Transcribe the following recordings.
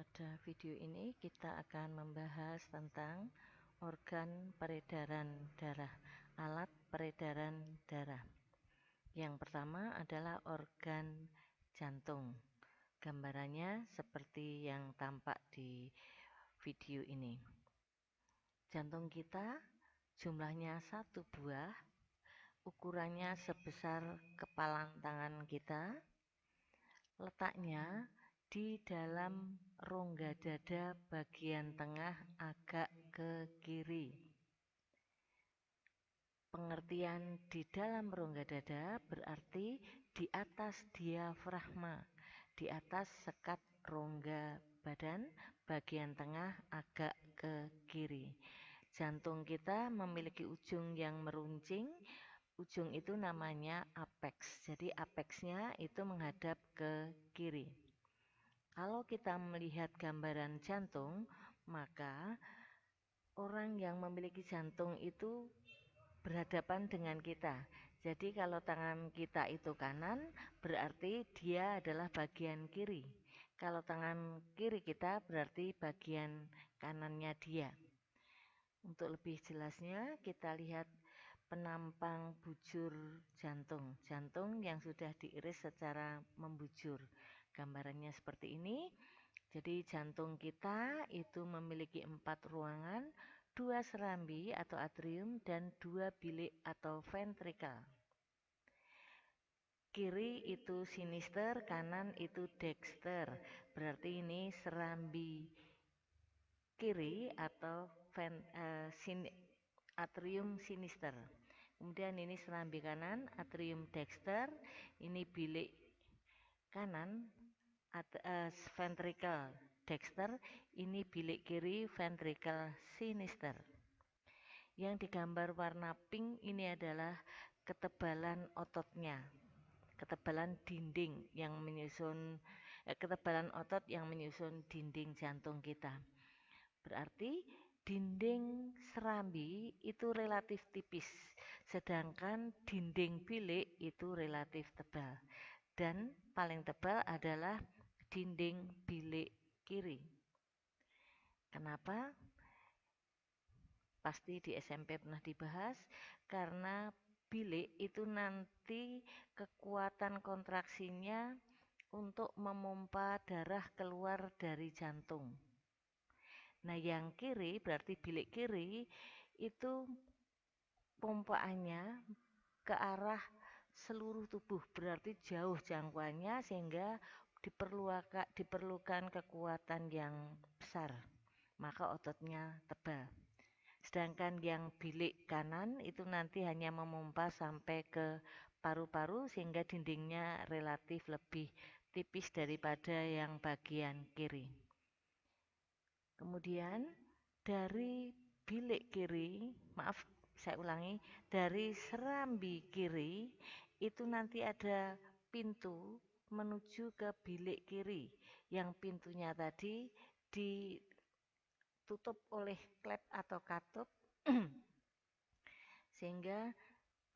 Pada video ini kita akan membahas tentang organ peredaran darah, alat peredaran darah. Yang pertama adalah organ jantung. Gambarannya seperti yang tampak di video ini. Jantung kita jumlahnya 1 buah, ukurannya sebesar kepalan tangan kita. Letaknya di dalam rongga dada bagian tengah agak ke kiri. Pengertian di dalam rongga dada berarti di atas diafragma, di atas sekat rongga badan bagian tengah agak ke kiri. Jantung kita memiliki ujung yang meruncing. Ujung itu namanya apex. Jadi apexnya itu menghadap ke kiri. Kalau kita melihat gambaran jantung, maka orang yang memiliki jantung itu berhadapan dengan kita. Jadi kalau tangan kita itu kanan, berarti dia adalah bagian kiri. Kalau tangan kiri kita berarti bagian kanannya dia. Untuk lebih jelasnya, kita lihat penampang bujur jantung. Jantung yang sudah diiris secara membujur. Gambarannya seperti ini. Jadi jantung kita itu memiliki 4 ruangan, 2 serambi atau atrium, dan 2 bilik atau ventrikel. Kiri itu sinister, kanan itu dexter. Berarti ini serambi kiri atau atrium sinister. Kemudian ini serambi kanan, atrium dexter. Ini bilik kanan, ventricle dexter. Ini bilik kiri, ventricle sinister. Yang digambar warna pink ini adalah ketebalan ototnya, ketebalan dinding yang menyusun ketebalan otot yang menyusun dinding jantung kita. Berarti dinding serambi itu relatif tipis, sedangkan dinding bilik itu relatif tebal. Dan paling tebal adalah dinding bilik kiri. Kenapa? Pasti di SMP pernah dibahas, karena bilik itu nanti kekuatan kontraksinya untuk memompa darah keluar dari jantung. Nah, yang kiri berarti bilik kiri itu pompaannya ke arah seluruh tubuh, berarti jauh jangkauannya sehingga diperlukan kekuatan yang besar, maka ototnya tebal. Sedangkan yang bilik kanan itu nanti hanya memompa sampai ke paru-paru sehingga dindingnya relatif lebih tipis daripada yang bagian kiri. Kemudian dari bilik kiri, saya ulangi, dari serambi kiri itu nanti ada pintu menuju ke bilik kiri, yang pintunya tadi ditutup oleh klep atau katup sehingga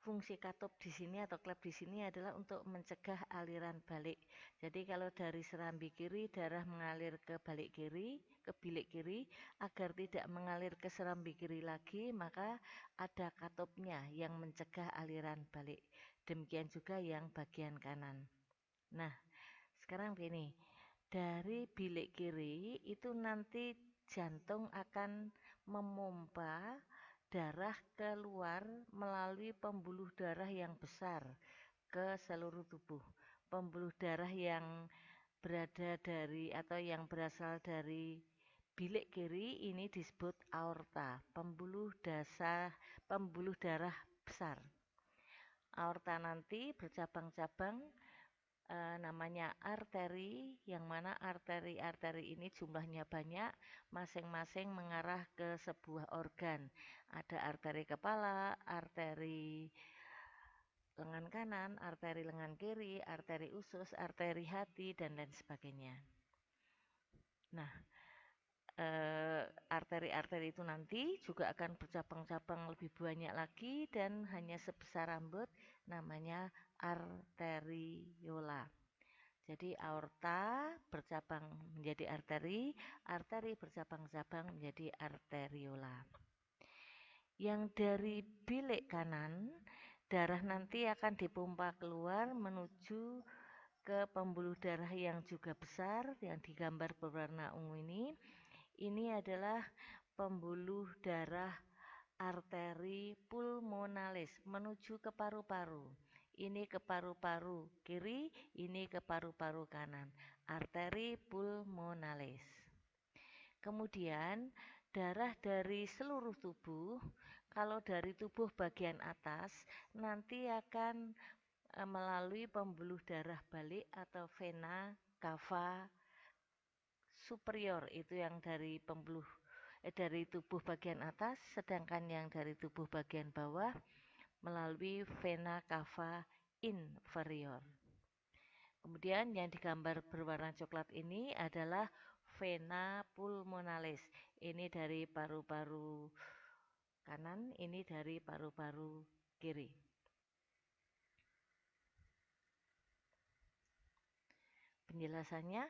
fungsi katup di sini atau klep di sini adalah untuk mencegah aliran balik. Jadi kalau dari serambi kiri darah mengalir ke balik kiri, ke bilik kiri, agar tidak mengalir ke serambi kiri lagi, maka ada katupnya yang mencegah aliran balik. Demikian juga yang bagian kanan. Nah, sekarang begini, dari bilik kiri itu nanti jantung akan memompa darah keluar melalui pembuluh darah yang besar ke seluruh tubuh. Pembuluh darah yang berada dari atau yang berasal dari bilik kiri ini disebut aorta, pembuluh darah besar. Aorta nanti bercabang-cabang, namanya arteri, yang mana arteri-arteri ini jumlahnya banyak, masing-masing mengarah ke sebuah organ. Ada arteri kepala, arteri lengan kanan, arteri lengan kiri, arteri usus, arteri hati, dan lain sebagainya. Nah, arteri-arteri itu nanti juga akan bercabang-cabang lebih banyak lagi dan hanya sebesar rambut, namanya arteriola. Jadi aorta bercabang menjadi arteri, arteri bercabang-cabang menjadi arteriola. Yang dari bilik kanan, darah nanti akan dipompa keluar menuju ke pembuluh darah yang juga besar yang digambar berwarna ungu ini. Ini adalah pembuluh darah arteri pulmonalis menuju ke paru-paru. Ini ke paru-paru kiri, ini ke paru-paru kanan. Arteri pulmonalis. Kemudian darah dari seluruh tubuh, kalau dari tubuh bagian atas nanti akan melalui pembuluh darah balik atau vena cava superior, itu yang dari dari tubuh bagian atas, sedangkan yang dari tubuh bagian bawah melalui vena cava inferior. Kemudian yang digambar berwarna coklat ini adalah vena pulmonalis. Ini dari paru-paru kanan, ini dari paru-paru kiri. Penjelasannya,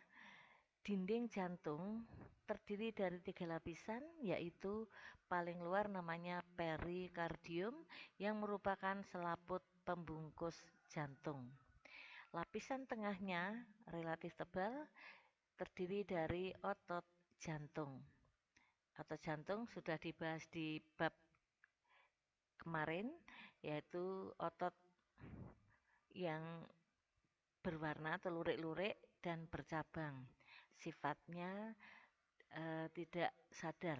dinding jantung terdiri dari 3 lapisan, yaitu paling luar namanya perikardium yang merupakan selaput pembungkus jantung. Lapisan tengahnya relatif tebal, terdiri dari otot jantung. Otot jantung sudah dibahas di bab kemarin, yaitu otot yang berwarna atau lurik-lurik dan bercabang. Sifatnya tidak sadar.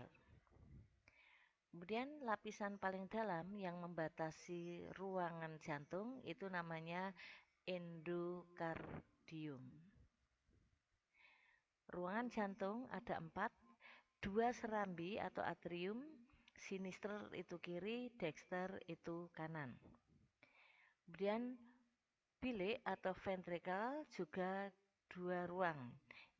Kemudian lapisan paling dalam yang membatasi ruangan jantung itu namanya endokardium. Ruangan jantung ada 4, 2 serambi atau atrium, sinister itu kiri, dexter itu kanan. Kemudian bilik atau ventricle juga 2 ruang,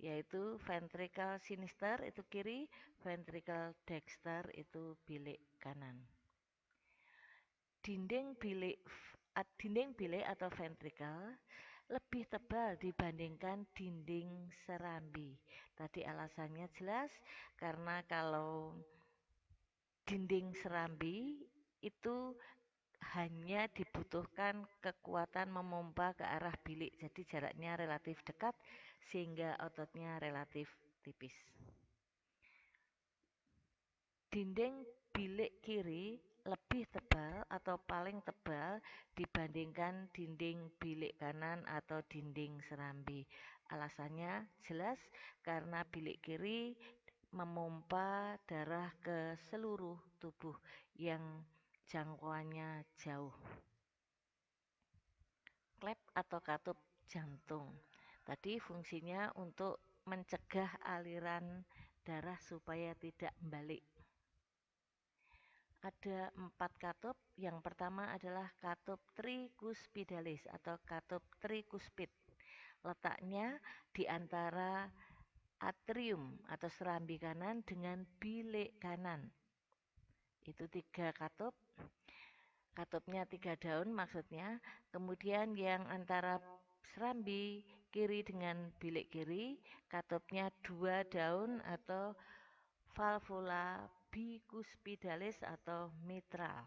yaitu ventricle sinister itu kiri, ventricle dexter itu bilik kanan. Dinding bilik atau ventricle lebih tebal dibandingkan dinding serambi. Tadi alasannya jelas, karena kalau dinding serambi itu hanya dibutuhkan kekuatan memompa ke arah bilik, jadi jaraknya relatif dekat sehingga ototnya relatif tipis. Dinding bilik kiri lebih tebal atau paling tebal dibandingkan dinding bilik kanan atau dinding serambi. Alasannya jelas, karena bilik kiri memompa darah ke seluruh tubuh yang jangkauannya jauh. Klep atau katup jantung. Tadi fungsinya untuk mencegah aliran darah supaya tidak membalik. Ada 4 katup. Yang pertama adalah katup tricuspidalis atau katup trikuspid. Letaknya di antara atrium atau serambi kanan dengan bilik kanan. Itu 3 katup. Katupnya 3 daun maksudnya. Kemudian yang antara serambi kiri dengan bilik kiri, katupnya 2 daun atau valvula bicuspidalis atau mitral.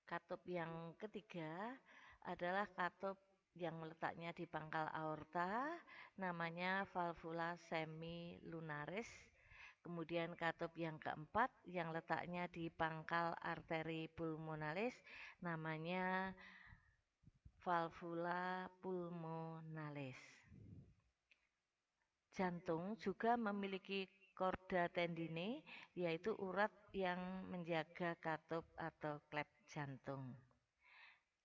Katup yang ketiga adalah katup yang letaknya di pangkal aorta, namanya valvula semilunaris. Kemudian katup yang keempat yang letaknya di pangkal arteri pulmonalis, namanya valvula pulmonalis. Jantung juga memiliki chorda tendine, yaitu urat yang menjaga katup atau klep jantung.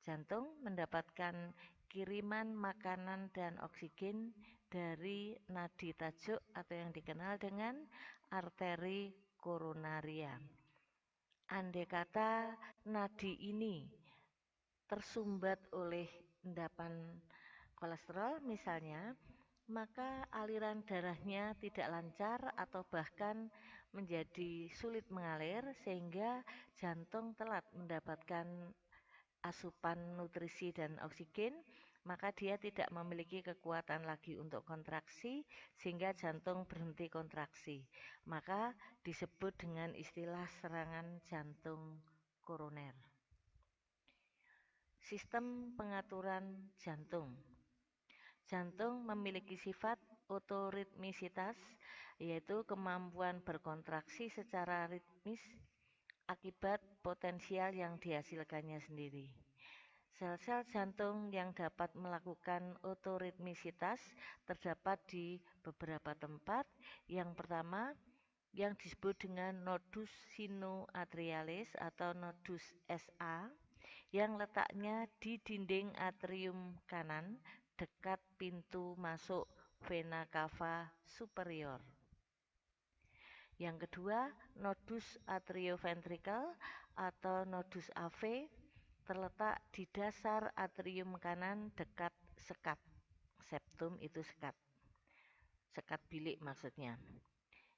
Jantung mendapatkan kiriman makanan dan oksigen dari nadi tajuk atau yang dikenal dengan arteri koronaria. Andai kata nadi ini tersumbat oleh endapan kolesterol misalnya, maka aliran darahnya tidak lancar atau bahkan menjadi sulit mengalir sehingga jantung telat mendapatkan asupan nutrisi dan oksigen, maka dia tidak memiliki kekuatan lagi untuk kontraksi sehingga jantung berhenti kontraksi. Maka disebut dengan istilah serangan jantung koroner. Sistem pengaturan jantung. Jantung memiliki sifat otoritmisitas, yaitu kemampuan berkontraksi secara ritmis akibat potensial yang dihasilkannya sendiri. Sel-sel jantung yang dapat melakukan otoritmisitas terdapat di beberapa tempat. Yang pertama, yang disebut dengan nodus sinoatrialis atau nodus SA, yang letaknya di dinding atrium kanan dekat pintu masuk vena cava superior. Yang kedua, nodus atrioventrikel atau nodus AV terletak di dasar atrium kanan dekat sekat. Septum itu sekat. Sekat bilik maksudnya.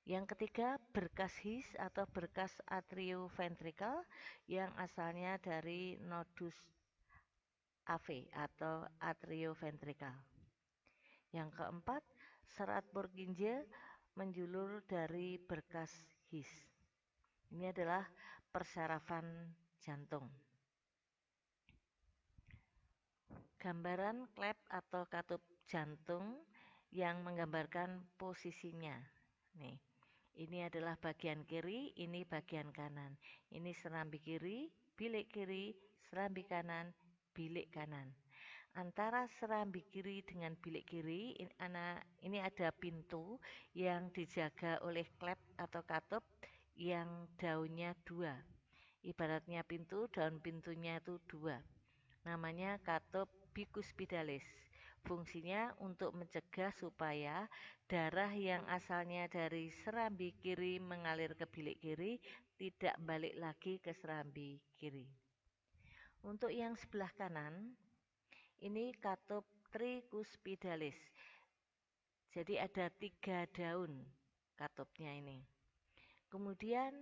Yang ketiga, berkas his atau berkas atrioventrikel yang asalnya dari nodus AV atau atrioventrikel. Yang keempat, serat Purkinje menjulur dari berkas his. Ini adalah persarafan jantung. Gambaran klep atau katup jantung yang menggambarkan posisinya. Nih, ini adalah bagian kiri, ini bagian kanan. Ini serambi kiri, bilik kiri, serambi kanan, bilik kanan. Antara serambi kiri dengan bilik kiri ini ada pintu yang dijaga oleh klep atau katup yang daunnya dua. Ibaratnya pintu, daun pintunya itu dua. Namanya katup bikuspidalis. Fungsinya untuk mencegah supaya darah yang asalnya dari serambi kiri mengalir ke bilik kiri tidak balik lagi ke serambi kiri. Untuk yang sebelah kanan, ini katup trikuspidalis. Jadi ada 3 daun katupnya ini. Kemudian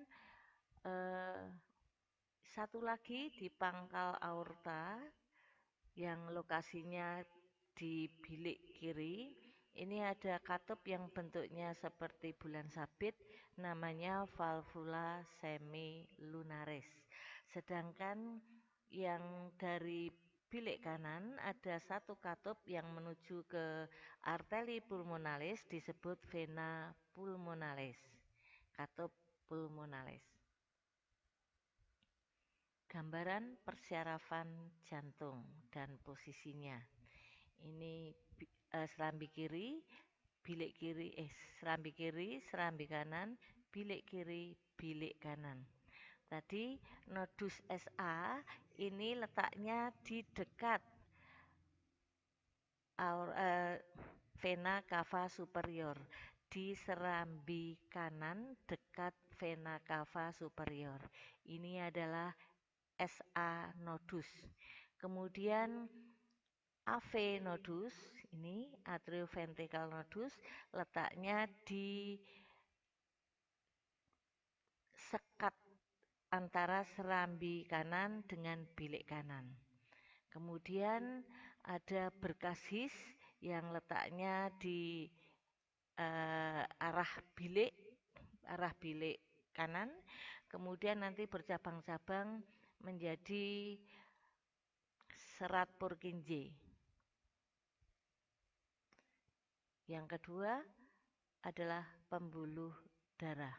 satu lagi di pangkal aorta yang lokasinya di bilik kiri. Ini ada katup yang bentuknya seperti bulan sabit, namanya valvula semilunaris. Sedangkan yang dari bilik kanan ada satu katup yang menuju ke arteri pulmonalis disebut vena pulmonalis. Katup pulmonalis. Gambaran persyarafan jantung dan posisinya. Ini serambi kiri, bilik kiri, serambi kiri, serambi kanan, bilik kiri, bilik kanan. Tadi nodus SA ini letaknya di dekat vena cava superior, di serambi kanan dekat vena cava superior. Ini adalah SA nodus. Kemudian AV nodus, ini atrioventricle nodus, letaknya di sekat antara serambi kanan dengan bilik kanan. Kemudian ada berkas his yang letaknya di arah bilik kanan. Kemudian nanti bercabang-cabang menjadi serat Purkinje. Yang kedua adalah pembuluh darah.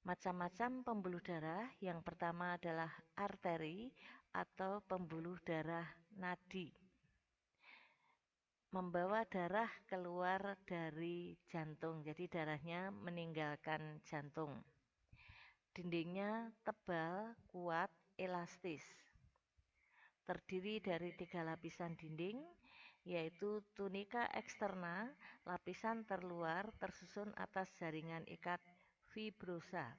Macam-macam pembuluh darah. Yang pertama adalah arteri atau pembuluh darah nadi. Membawa darah keluar dari jantung. Jadi darahnya meninggalkan jantung. Dindingnya tebal, kuat, elastis. Terdiri dari 3 lapisan dinding, yaitu tunika eksterna, lapisan terluar tersusun atas jaringan ikat fibrosa.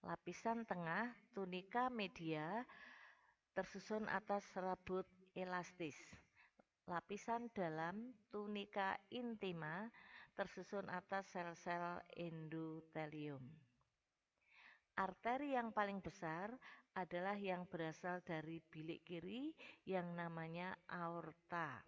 Lapisan tengah, tunika media, tersusun atas serabut elastis. Lapisan dalam, tunika intima, tersusun atas sel-sel endotelium. Arteri yang paling besar adalah yang berasal dari bilik kiri yang namanya aorta.